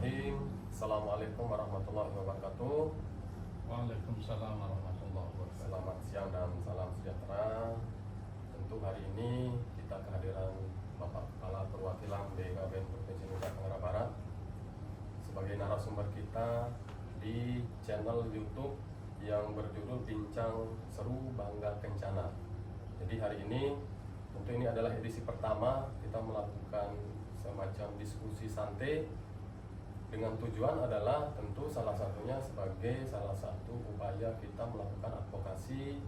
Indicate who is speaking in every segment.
Speaker 1: Bismillahirrahmanirrahim. Assalamualaikum warahmatullahi wabarakatuh.
Speaker 2: Waalaikumsalam warahmatullahi wabarakatuh.
Speaker 1: Selamat siang dan salam sejahtera. Tentu hari ini kita kehadiran Bapak Kepala Perwakilan BKBN Provinsi Nusa Tenggara Barat sebagai narasumber kita di channel YouTube yang berjudul Bincang Seru Bangga Kencana. Jadi hari ini tentu ini adalah edisi pertama kita melakukan semacam diskusi santai dengan tujuan adalah tentu salah satunya sebagai salah satu upaya kita melakukan advokasi,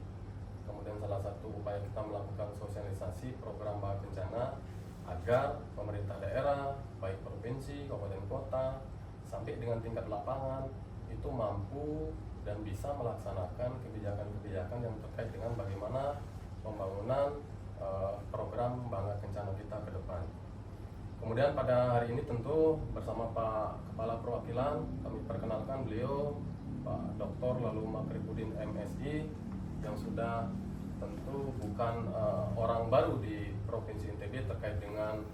Speaker 1: kemudian salah satu upaya kita melakukan sosialisasi program Bangga Kencana agar pemerintah daerah, baik provinsi, kabupaten kota, sampai dengan tingkat lapangan itu mampu dan bisa melaksanakan kebijakan-kebijakan yang terkait dengan bagaimana pembangunan program Bangga Kencana kita ke depan. Kemudian pada hari ini tentu bersama Pak Kepala Perwakilan kami perkenalkan beliau Pak Dr. Lalu Makrifudin MSI yang sudah tentu bukan orang baru di Provinsi NTB terkait dengan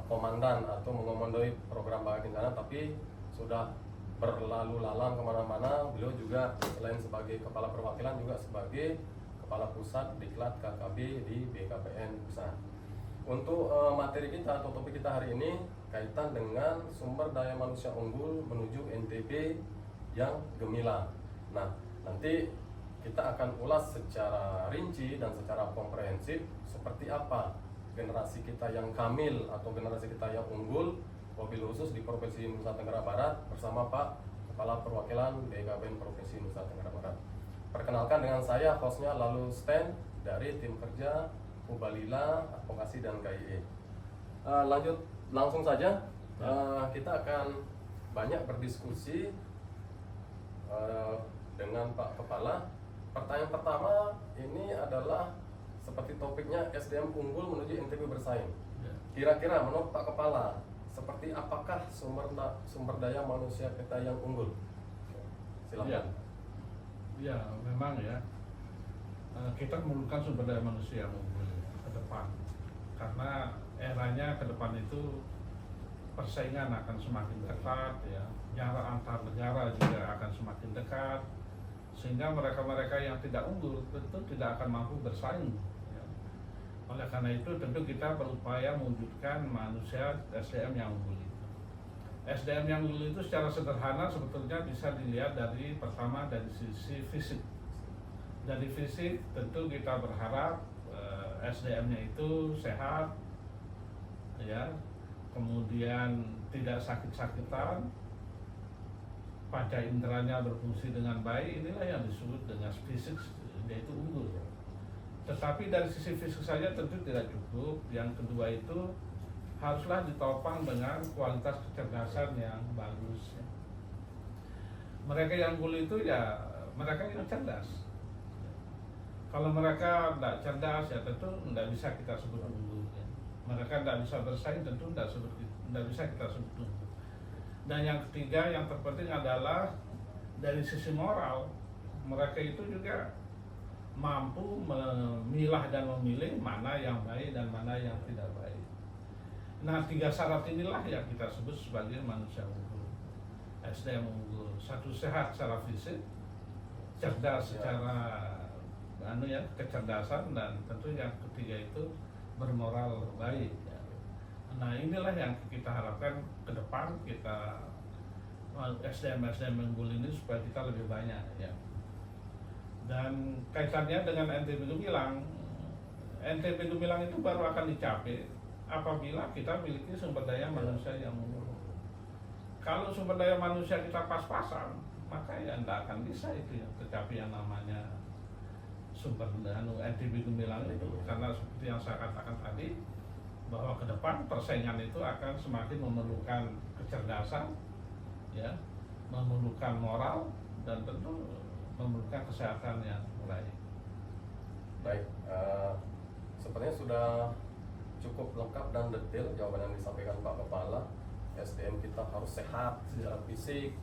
Speaker 1: komandan atau mengomandoi program Bangga Kencana, tapi sudah berlalu lalang kemana-mana. Beliau juga selain sebagai Kepala Perwakilan juga sebagai Kepala Pusat Diklat KKB di BKPN Pusat. Untuk materi kita atau topik kita hari ini kaitan dengan sumber daya manusia unggul menuju NTB yang gemilang. Nah, nanti kita akan ulas secara rinci dan secara komprehensif seperti apa generasi kita yang kamil atau generasi kita yang unggul, wabil khusus di Provinsi Nusa Tenggara Barat bersama Pak Kepala Perwakilan BKBN Provinsi Nusa Tenggara Barat. Perkenalkan dengan saya hostnya Lalu Stan dari tim kerja Ubalila, Advokasi dan KIE. Lanjut langsung saja, kita akan banyak berdiskusi dengan Pak Kepala. Pertanyaan pertama ini adalah seperti topiknya SDM unggul menuju NTB bersaing. Kira-kira menurut Pak Kepala, seperti apakah sumber daya manusia kita yang unggul? Silakan.
Speaker 2: Ya, memang ya, kita memerlukan sumber daya manusia yang unggul ke depan, karena eranya ke depan itu persaingan akan semakin ketat, ya, jarak antar negara juga akan semakin dekat, sehingga mereka-mereka yang tidak unggul tentu tidak akan mampu bersaing. Ya. Oleh karena itu tentu kita berupaya mewujudkan manusia SDM yang unggul itu. SDM yang unggul itu secara sederhana sebetulnya bisa dilihat dari pertama dari sisi fisik. Dari fisik tentu kita berharap SDM-nya itu sehat, ya, kemudian tidak sakit-sakitan, pada inderanya berfungsi dengan baik. Inilah yang disebut dengan fisik, yaitu unggul. Tetapi dari sisi fisik saja tentu tidak cukup. Yang kedua itu haruslah ditopang dengan kualitas kecerdasan yang bagus. Mereka yang unggul itu ya mereka yang cerdas. Kalau mereka tidak cerdas ya tentu tidak bisa kita sebut unggul. Ya. Mereka tidak bisa bersaing tentu tidak bisa kita sebut unggul. Dan yang ketiga yang terpenting adalah dari sisi moral, mereka itu juga mampu memilah dan memilih mana yang baik dan mana yang tidak baik. Nah, tiga syarat inilah yang kita sebut sebagai manusia unggul, SDM unggul. Satu, sehat secara fisik, cerdas secara kecerdasan, dan tentu yang ketiga itu bermoral baik. Nah, inilah yang kita harapkan ke depan, kita SDM unggul ini supaya kita lebih banyak, ya. Dan kaitannya dengan NTB Gemilang itu baru akan dicapai apabila kita memiliki sumber daya manusia yang unggul. Kalau sumber daya manusia kita pas-pasan, maka ya tidak akan bisa itu yang tercapai yang namanya sumber daya NTB Gemilang itu. Karena seperti yang saya katakan tadi, bahwa ke depan persaingan itu akan semakin memerlukan kecerdasan, ya, memerlukan moral, dan tentu memerlukan kesehatan yang baik.
Speaker 1: Baik, sepertinya sudah cukup lengkap dan detail jawaban yang disampaikan Pak Kepala. SDM kita harus sehat secara fisik,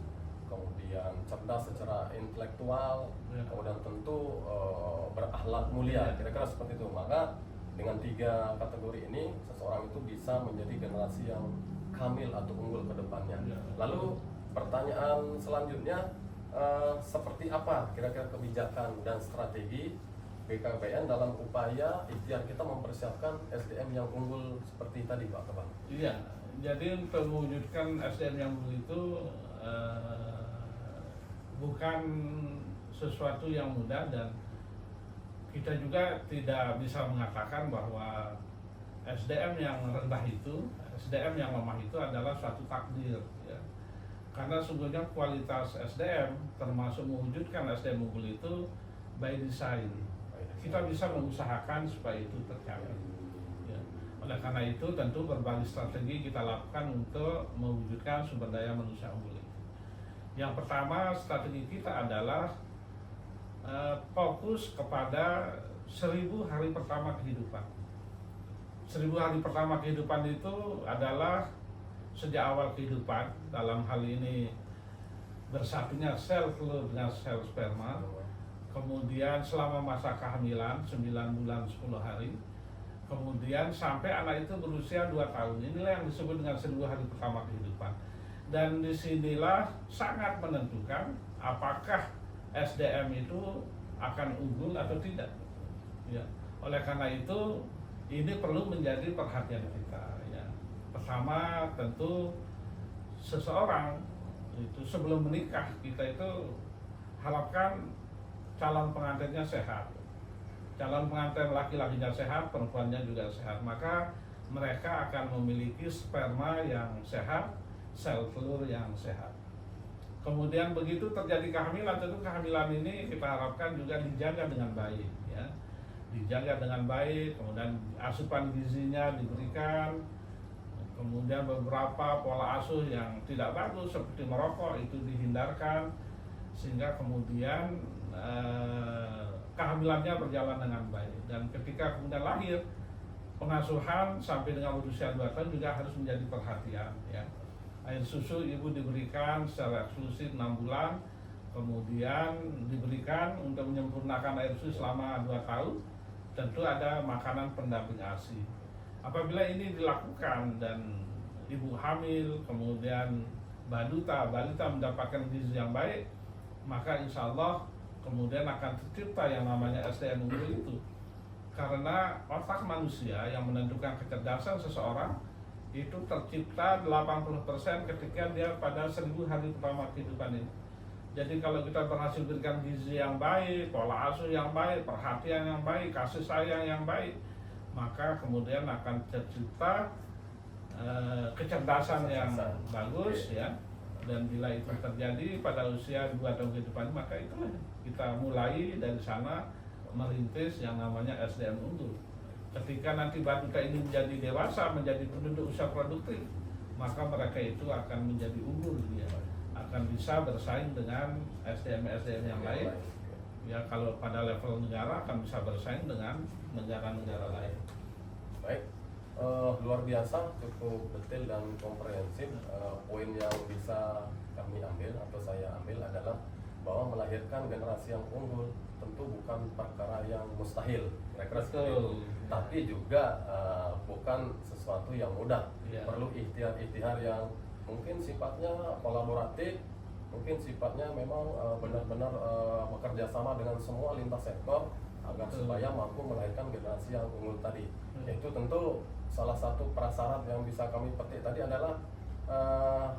Speaker 1: kemudian cerdas secara intelektual, kemudian tentu berakhlak mulia, kira-kira seperti itu. Maka dengan 3 kategori ini seseorang itu bisa menjadi generasi yang kamil atau unggul ke depannya.
Speaker 2: Ya.
Speaker 1: Lalu pertanyaan selanjutnya, seperti apa kira-kira kebijakan dan strategi BKBN dalam upaya ikhtiar kita mempersiapkan SDM yang unggul seperti tadi Pak Kepala?
Speaker 2: Iya, jadi untuk mewujudkan SDM yang unggul itu bukan sesuatu yang mudah, dan kita juga tidak bisa mengatakan bahwa SDM yang rendah itu, SDM yang lemah itu adalah suatu takdir, ya. Karena sungguhnya kualitas SDM termasuk mewujudkan SDM unggul itu by design. Kita bisa mengusahakan supaya itu tercapai. Ya. Oleh karena itu tentu berbagai strategi kita lakukan untuk mewujudkan sumber daya manusia unggul itu. Yang pertama, strategi kita adalah fokus kepada 1000 hari pertama kehidupan. 1000 hari pertama kehidupan itu adalah sejak awal kehidupan, dalam hal ini bersatunya sel telur dengan sel sperma, kemudian selama masa kehamilan 9 bulan 10 hari, kemudian sampai anak itu berusia 2 tahun. Inilah yang disebut dengan 1000 hari pertama kehidupan. Dan disinilah sangat menentukan apakah SDM itu akan unggul atau tidak. Ya. Oleh karena itu ini perlu menjadi perhatian kita. Ya. Pertama tentu seseorang itu sebelum menikah kita itu harapkan calon pengantinnya sehat. Calon pengantin laki-lakinya sehat, perempuannya juga sehat. Maka mereka akan memiliki sperma yang sehat, sel telur yang sehat. Kemudian begitu terjadi kehamilan, tentu kehamilan ini kita harapkan juga dijaga dengan baik, ya. Dijaga dengan baik, kemudian asupan gizinya diberikan, kemudian beberapa pola asuh yang tidak bagus seperti merokok itu dihindarkan, sehingga kemudian kehamilannya berjalan dengan baik. Dan ketika kemudian lahir, pengasuhan sampai dengan usia 2 tahun juga harus menjadi perhatian, ya. Air susu ibu diberikan secara eksklusif 6 bulan, kemudian diberikan untuk menyempurnakan air susu selama 2 tahun. Tentu ada makanan pendamping ASI. Apabila ini dilakukan dan ibu hamil, kemudian balita mendapatkan gizi yang baik, maka insya Allah kemudian akan tercipta yang namanya SDM unggul itu. Karena otak manusia yang menentukan kecerdasan seseorang itu tercipta 80% ketika dia pada 1000 hari pertama kehidupan ini. Jadi kalau kita berhasil berikan gizi yang baik, pola asuh yang baik, perhatian yang baik, kasih sayang yang baik, maka kemudian akan tercipta kecerdasan yang bagus, ya. Dan bila itu terjadi pada usia 2 tahun kehidupan, maka itulah kita mulai dari sana merintis yang namanya SDM unggul. Ketika nanti balita ini menjadi dewasa, menjadi penduduk usia produktif, maka mereka itu akan menjadi unggul, ya. Akan bisa bersaing dengan SDM yang lain. Ya, kalau pada level negara akan bisa bersaing dengan negara-negara lain.
Speaker 1: Baik, luar biasa, cukup detail dan komprehensif. Poin yang bisa kami ambil atau saya ambil adalah bahwa melahirkan generasi yang unggul tentu bukan perkara yang mustahil, kira-kira seperti itu. Tapi juga bukan sesuatu yang mudah.
Speaker 2: Ya.
Speaker 1: Perlu ikhtiar yang mungkin sifatnya kolaboratif, mungkin sifatnya memang benar-benar bekerja sama dengan semua lintas sektor agar supaya mampu melahirkan generasi yang unggul tadi. Yaitu tentu salah satu prasyarat yang bisa kami petik tadi adalah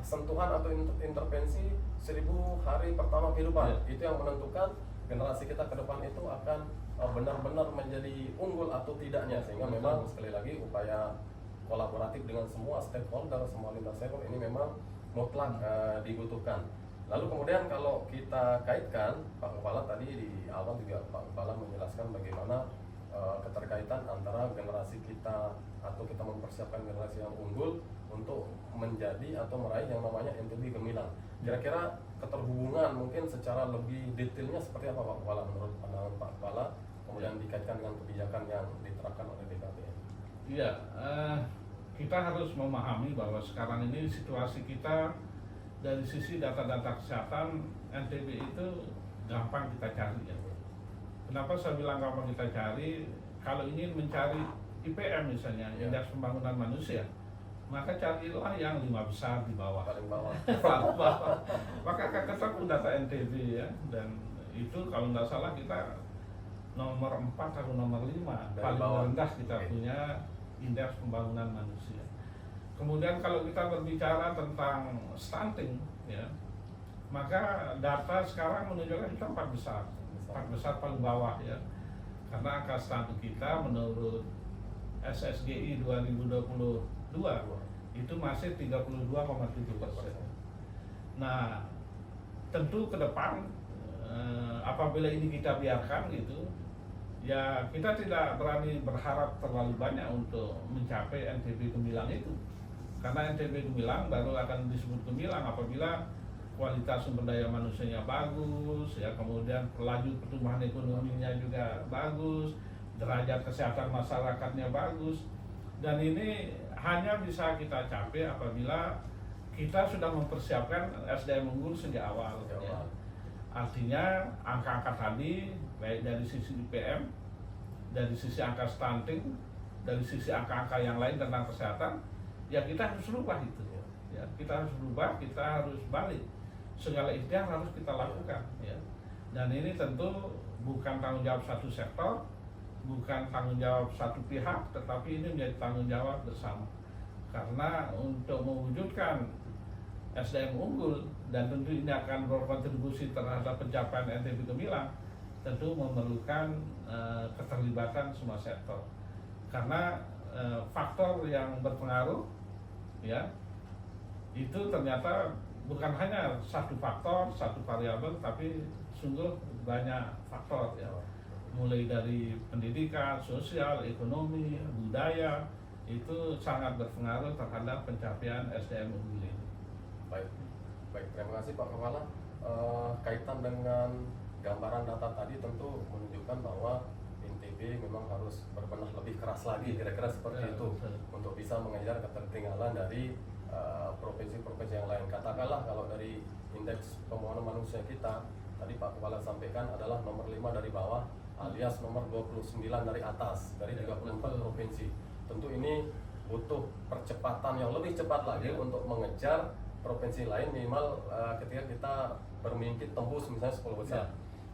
Speaker 1: sentuhan atau intervensi 1000 hari pertama kehidupan. Itu yang menentukan generasi kita ke depan itu akan benar-benar menjadi unggul atau tidaknya. Sehingga memang sekali lagi upaya kolaboratif dengan semua stakeholder, semua lintas sektor ini memang mutlak dibutuhkan. Lalu kemudian kalau kita kaitkan, Pak Kepala tadi di awal juga Pak Kepala menjelaskan bagaimana keterkaitan antara generasi kita atau kita mempersiapkan generasi yang unggul untuk menjadi atau meraih yang namanya MTB Gemilang. Kira-kira keterhubungan mungkin secara lebih detailnya seperti apa Pak Kepala menurut pandangan Pak Kepala, kemudian dikaitkan dengan kebijakan yang diterapkan oleh BKBN?
Speaker 2: Iya, kita harus memahami bahwa sekarang ini situasi kita dari sisi data-data kesehatan NTB itu gampang kita cari, ya. Kenapa saya bilang gampang kita cari? Kalau ingin mencari IPM misalnya,
Speaker 1: Ya.
Speaker 2: Indeks Pembangunan Manusia, maka carilah yang 5 besar di bawah.
Speaker 1: Paling bawah.
Speaker 2: Paling bawah. Maka akan ketemu data NTB ya, dan itu kalau nggak salah kita nomor 4 atau nomor 5
Speaker 1: Dari
Speaker 2: paling
Speaker 1: bawah.
Speaker 2: rendah kita
Speaker 1: Oke.
Speaker 2: punya Indeks Pembangunan Manusia. Kemudian kalau kita berbicara tentang stunting ya, maka data sekarang menunjukkan kita 4 besar. 4 besar paling bawah ya. Karena angka stunting kita menurut SSGI 2022 itu masih 32,7%. Nah, tentu ke depan apabila ini kita biarkan gitu, ya kita tidak berani berharap terlalu banyak untuk mencapai NTB gemilang itu. Karena NTB gemilang baru akan disebut gemilang apabila kualitas sumber daya manusianya bagus, ya kemudian laju pertumbuhan ekonominya juga bagus, derajat kesehatan masyarakatnya bagus, dan ini hanya bisa kita capai apabila kita sudah mempersiapkan SDM unggul sejak awal. Ya. Artinya angka-angka tadi baik dari sisi IPM, dari sisi angka stunting, dari sisi angka-angka yang lain tentang kesehatan, ya kita harus rubah itu. Ya, kita harus rubah, kita harus balik. Segala ikhtiar harus kita lakukan. Ya. Dan ini tentu bukan tanggung jawab satu sektor, bukan tanggung jawab satu pihak, tetapi ini menjadi tanggung jawab bersama. Karena untuk mewujudkan SDM unggul dan tentu ini akan berkontribusi terhadap pencapaian NTB gemilang, tentu memerlukan keterlibatan semua sektor. Karena faktor yang berpengaruh ya itu ternyata bukan hanya satu faktor, satu variabel, tapi sungguh banyak faktor ya. Mulai dari pendidikan, sosial, ekonomi, budaya, itu sangat berpengaruh terhadap pencapaian SDM unggul ini.
Speaker 1: Baik, terima kasih Pak Kepala. Kaitan dengan gambaran data tadi tentu menunjukkan bahwa NTB memang harus berbenah lebih keras lagi, kira-kira seperti itu, untuk bisa mengejar ketertinggalan dari provinsi-provinsi yang lain. Katakanlah kalau dari indeks pembangunan manusia kita, tadi Pak Kepala sampaikan adalah nomor 5 dari bawah, alias nomor 29 dari atas, dari 34 provinsi. Tentu ini butuh percepatan yang lebih cepat lagi untuk mengejar provinsi lain, minimal ketika kita bermimpi tembus misalnya 10 besar.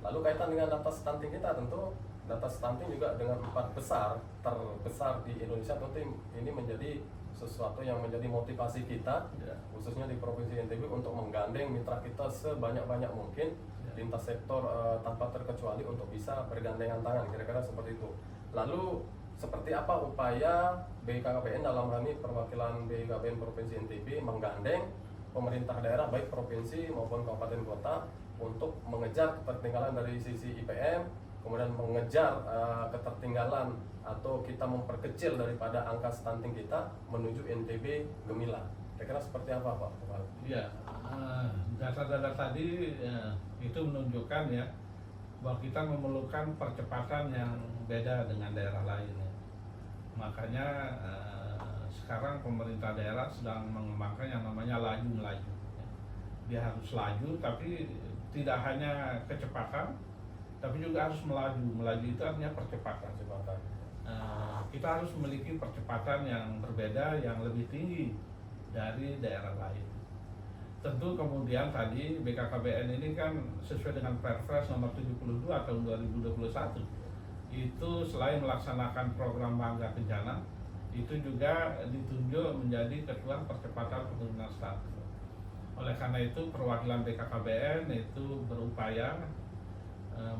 Speaker 1: Lalu kaitan dengan data stunting kita, tentu data stunting juga dengan 4 besar terbesar di Indonesia, tentu ini menjadi sesuatu yang menjadi motivasi kita, khususnya di Provinsi NTB, untuk menggandeng mitra kita sebanyak-banyak mungkin lintas sektor tanpa terkecuali untuk bisa bergandengan tangan, kira-kira seperti itu. Lalu seperti apa upaya BKKBN dalam hal ini perwakilan BKKBN Provinsi NTB menggandeng pemerintah daerah baik provinsi maupun kabupaten kota untuk mengejar ketertinggalan dari sisi IPM, kemudian mengejar ketertinggalan atau kita memperkecil daripada angka stunting kita menuju NTB gemilang. Kira-kira seperti apa Pak?
Speaker 2: Ya, data-data tadi itu menunjukkan ya bahwa kita memerlukan percepatan yang beda dengan daerah lain. Ya. Makanya sekarang pemerintah daerah sedang mengembangkan yang namanya laju melaju. Ya. Dia harus laju, tapi tidak hanya kecepatan, tapi juga harus melaju. Melaju itu artinya percepatan. Kita harus memiliki percepatan yang berbeda, yang lebih tinggi dari daerah lain. Tentu kemudian tadi BKKBN ini kan sesuai dengan Perpres nomor 72 tahun 2021, itu selain melaksanakan program Bangga Kencana, itu juga ditunjuk menjadi Ketua Percepatan Penurunan Stunting. Oleh karena itu perwakilan BKKBN itu berupaya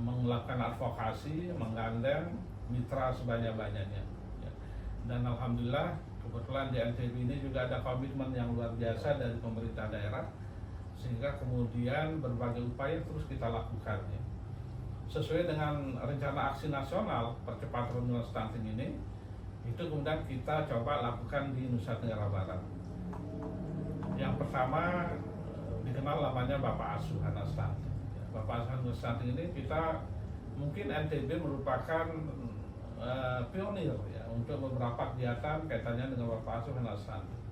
Speaker 2: melakukan advokasi, menggandeng mitra sebanyak-banyaknya. Dan alhamdulillah kebetulan di NTB ini juga ada komitmen yang luar biasa dari pemerintah daerah, sehingga kemudian berbagai upaya terus kita lakukan ya. Sesuai dengan rencana aksi nasional percepatan penurunan stunting ini, itu kemudian kita coba lakukan di Nusa Tenggara Barat. Yang pertama dikenal namanya Bapak Asuh Anak Stunting. Bapak Asuh Anak Stunting ini kita mungkin NTB merupakan pionir ya untuk beberapa kegiatan kaitannya dengan Bapak Asuh Anak Stunting.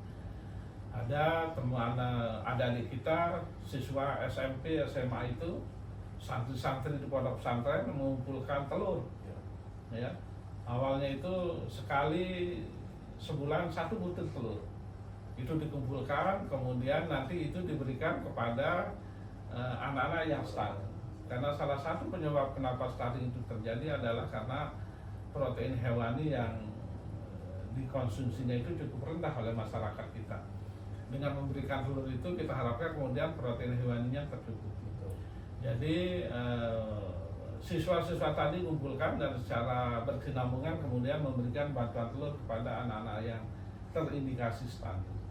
Speaker 2: Ada teman adik kita siswa SMP SMA itu santri-santri di pondok pesantren mengumpulkan telur ya Awalnya itu sekali sebulan 1 butir telur itu dikumpulkan, kemudian nanti itu diberikan kepada anak-anak yang stunting. Karena salah satu penyebab kenapa stunting itu terjadi adalah karena protein hewani yang dikonsumsinya itu cukup rendah oleh masyarakat kita. Dengan memberikan telur itu kita harapkan kemudian protein hewaninya tercukupi. Jadi siswa-siswa tadi kumpulkan dan secara berkesinambungan kemudian memberikan bantuan telur kepada anak-anak yang terindikasi stunting.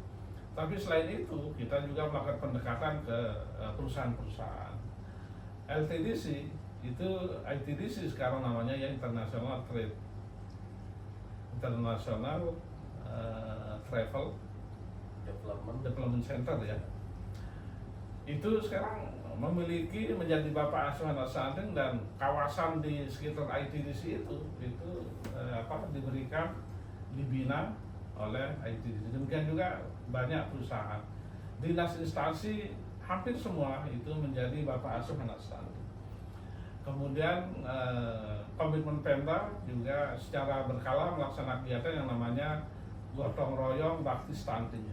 Speaker 2: Tapi selain itu kita juga melakukan pendekatan ke perusahaan-perusahaan. LTDC itu ITDC sekarang namanya ya, International Travel Development Center ya. Itu sekarang memiliki menjadi bapak asuh anak stunting, dan kawasan di sekitar ITDC itu diberikan, dibina oleh ITDC. Demikian juga banyak perusahaan, dinas instansi hampir semua itu menjadi bapak asuh anak stunting. Kemudian komitmen Pemda juga secara berkala melaksanakan kegiatan yang namanya gotong royong bakti stunting.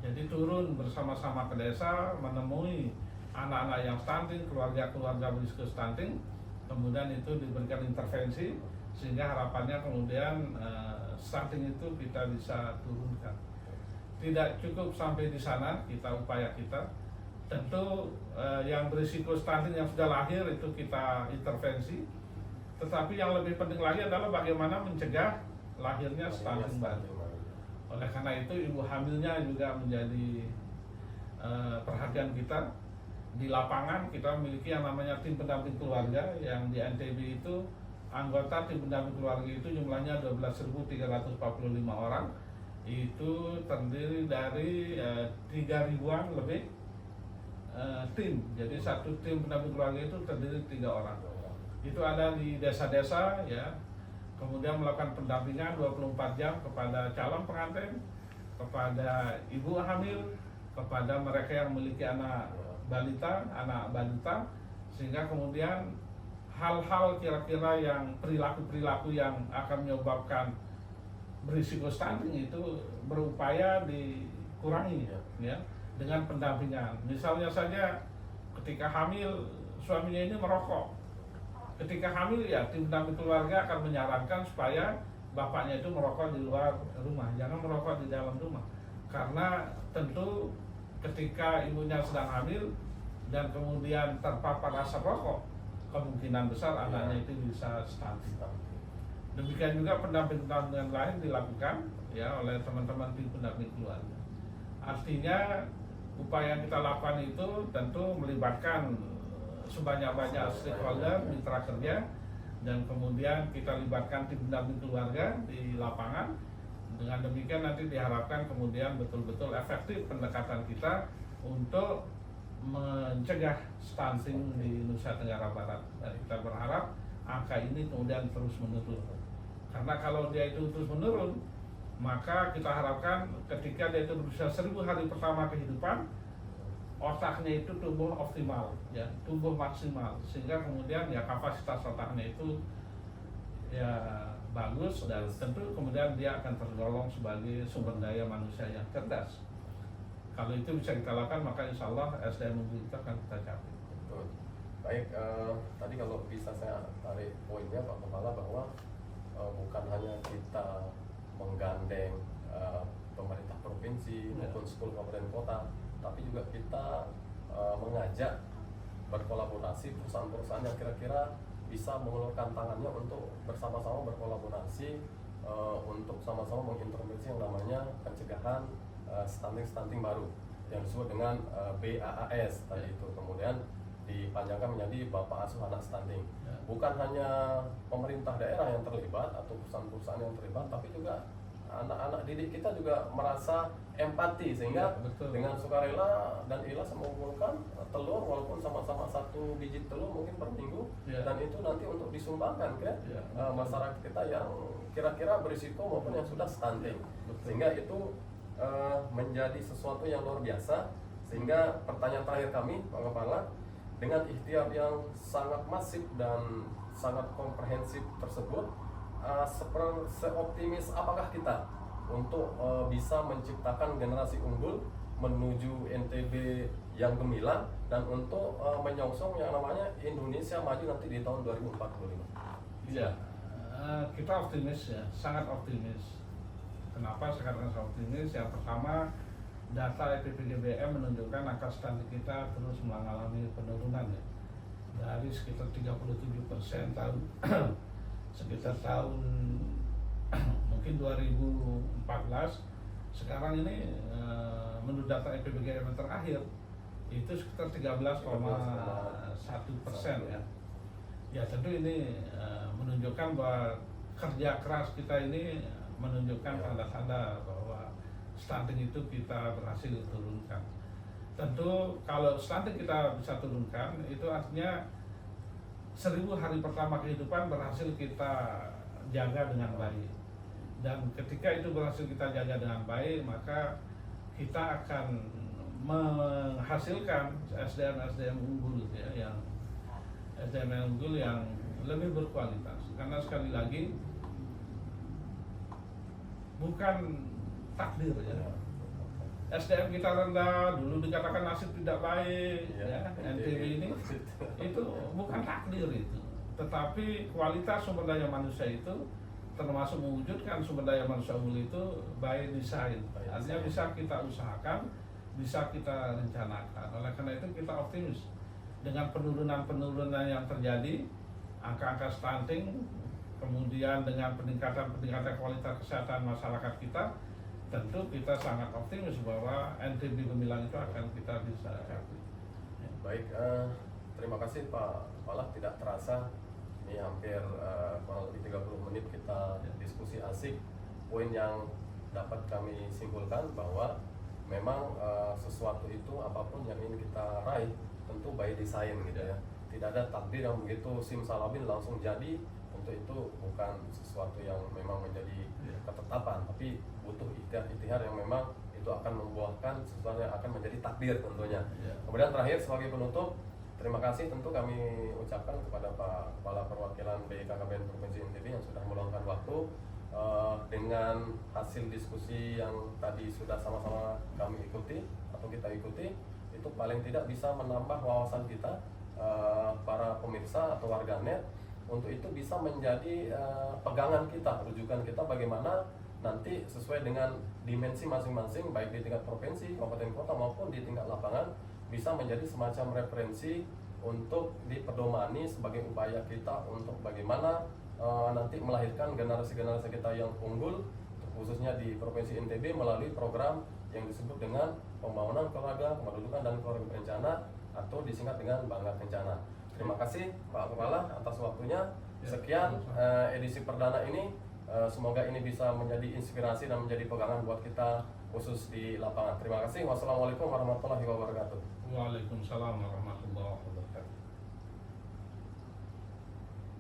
Speaker 2: Jadi turun bersama-sama ke desa, menemui anak-anak yang stunting, keluarga-keluarga berisiko stunting, kemudian itu diberikan intervensi sehingga harapannya kemudian stunting itu kita bisa turunkan. Tidak cukup sampai di sana, upaya kita tentu yang berisiko stunting yang sudah lahir itu kita intervensi, tetapi yang lebih penting lagi adalah bagaimana mencegah lahirnya stunting baru. Oleh karena itu ibu hamilnya juga menjadi perhatian kita. Di lapangan kita memiliki yang namanya tim pendamping keluarga, yang di NTB itu anggota tim pendamping keluarga itu jumlahnya 12.345 orang. Itu terdiri dari 3.000-an lebih tim. Jadi satu tim pendamping keluarga itu terdiri 3 orang. Itu ada di desa-desa ya. Kemudian melakukan pendampingan 24 jam kepada calon pengantin, kepada ibu hamil, kepada mereka yang memiliki anak balita, sehingga kemudian hal-hal kira-kira yang perilaku-perilaku yang akan menyebabkan berisiko stunting itu berupaya dikurangi ya dengan pendampingan. Misalnya saja ketika hamil suaminya ini merokok. Ketika hamil ya tim pendamping keluarga akan menyarankan supaya bapaknya itu merokok di luar rumah, jangan merokok di dalam rumah. Karena tentu ketika ibunya sedang hamil dan kemudian terpapar asap rokok, kemungkinan besar anaknya itu bisa stunting. Demikian juga pendamping-pendampingan lain dilakukan ya oleh teman-teman tim pendamping keluarga. Artinya upaya yang kita lakukan itu tentu melibatkan sebanyak-banyak stakeholder, mitra kerja, dan kemudian kita libatkan tim pendamping keluarga di lapangan. Dengan demikian nanti diharapkan kemudian betul-betul efektif pendekatan kita untuk mencegah stunting di Nusa Tenggara Barat. Dan kita berharap angka ini kemudian terus menurun. Karena kalau dia itu terus menurun, maka kita harapkan ketika dia itu berusia 1000 hari pertama kehidupan, otaknya itu tumbuh optimal, ya, tumbuh maksimal, sehingga kemudian ya kapasitas otaknya itu ya bagus, dan tentu kemudian dia akan tergolong sebagai sumber daya manusia yang cerdas. Kalau itu bisa kita lakukan, maka insya Allah SDM unggul itu akan kita capai.
Speaker 1: Betul. Baik, tadi kalau bisa saya tarik poinnya Pak Kepala bahwa bukan hanya kita menggandeng pemerintah provinsi maupun 10 kabupaten kota, tapi juga kita mengajak berkolaborasi perusahaan-perusahaan yang kira-kira bisa mengeluarkan tangannya untuk bersama-sama berkolaborasi untuk sama-sama mengintervensi yang namanya pencegahan stunting baru yang disebut dengan BAAS tadi itu, kemudian dipanjangkan menjadi Bapak Asuh Anak Stunting. Bukan hanya pemerintah daerah yang terlibat atau perusahaan-perusahaan yang terlibat, tapi juga anak-anak didik kita juga merasa empati, sehingga dengan sukarela dan ikhlas mengumpulkan telur walaupun sama-sama 1 biji telur mungkin per minggu, dan itu nanti untuk disumbangkan ke masyarakat kita yang kira-kira berisiko maupun yang sudah stunting. Sehingga itu menjadi sesuatu yang luar biasa. Sehingga pertanyaan terakhir kami Pak Kepala, dengan ikhtiar yang sangat masif dan sangat komprehensif tersebut, seoptimis apakah kita untuk bisa menciptakan generasi unggul menuju NTB yang gemilang dan untuk menyongsong yang namanya Indonesia maju nanti di tahun 2045.
Speaker 2: Iya, kita optimis ya, sangat optimis. Kenapa saya katakan sangat optimis? Yang pertama, data EPPDBM menunjukkan angka stunting kita terus mengalami penurunan ya. Dari sekitar 37% tahun sekitar tahun mungkin 2014, sekarang ini menurut data EPBGM yang terakhir itu sekitar 13,1% ya. Ya tentu ini menunjukkan bahwa kerja keras kita ini menunjukkan tanda-tanda bahwa stunting itu kita berhasil turunkan. Tentu kalau stunting kita bisa turunkan itu artinya 1000 hari pertama kehidupan berhasil kita jaga dengan baik. Dan ketika itu berhasil kita jaga dengan baik, maka kita akan menghasilkan SDM unggul ya, yang SDM unggul yang lebih berkualitas. Karena sekali lagi bukan takdir ya. SDM kita rendah, dulu dikatakan nasib tidak baik ya, NTB ini itu bukan takdir itu. Tetapi kualitas sumber daya manusia itu termasuk mewujudkan sumber daya manusia unggul itu by design. Artinya bisa kita usahakan, bisa kita rencanakan. Oleh karena itu kita optimis dengan penurunan-penurunan yang terjadi, angka-angka stunting, kemudian dengan peningkatan kualitas kesehatan masyarakat kita, tentu kita sangat optimis bahwa NTB Gemilang itu akan kita bisa capai.
Speaker 1: Baik, terima kasih Pak Kepala. Tidak terasa ini hampir kurang lebih 30 menit kita diskusi asik. Poin yang dapat kami simpulkan bahwa memang sesuatu itu apapun yang ingin kita raih tentu by design gitu ya. Tidak ada takdir yang begitu simsalabim langsung jadi. Untuk itu bukan sesuatu yang memang menjadi ketetapan, tapi butuh ikhtiar yang memang itu akan membuahkan sesuatu yang akan menjadi takdir tentunya. Kemudian terakhir sebagai penutup, terima kasih tentu kami ucapkan kepada Pak Kepala Perwakilan BKKBN Provinsi NTB yang sudah meluangkan waktu dengan hasil diskusi yang tadi sudah sama-sama kami ikuti atau kita ikuti, itu paling tidak bisa menambah wawasan kita para pemirsa atau warganet. Untuk itu bisa menjadi pegangan kita, rujukan kita bagaimana nanti sesuai dengan dimensi masing-masing baik di tingkat provinsi, kabupaten kota maupun di tingkat lapangan bisa menjadi semacam referensi untuk dipedomani sebagai upaya kita untuk bagaimana nanti melahirkan generasi-generasi kita yang unggul khususnya di Provinsi NTB melalui program yang disebut dengan pembangunan keluarga, kependudukan dan keluarga berencana atau disingkat dengan Bangga Kencana. Terima kasih Pak Kepala atas waktunya. Sekian edisi perdana ini. Semoga ini bisa menjadi inspirasi dan menjadi pegangan buat kita khusus di lapangan. Terima kasih. Wassalamualaikum warahmatullahi wabarakatuh.
Speaker 2: Waalaikumsalam warahmatullahi wabarakatuh.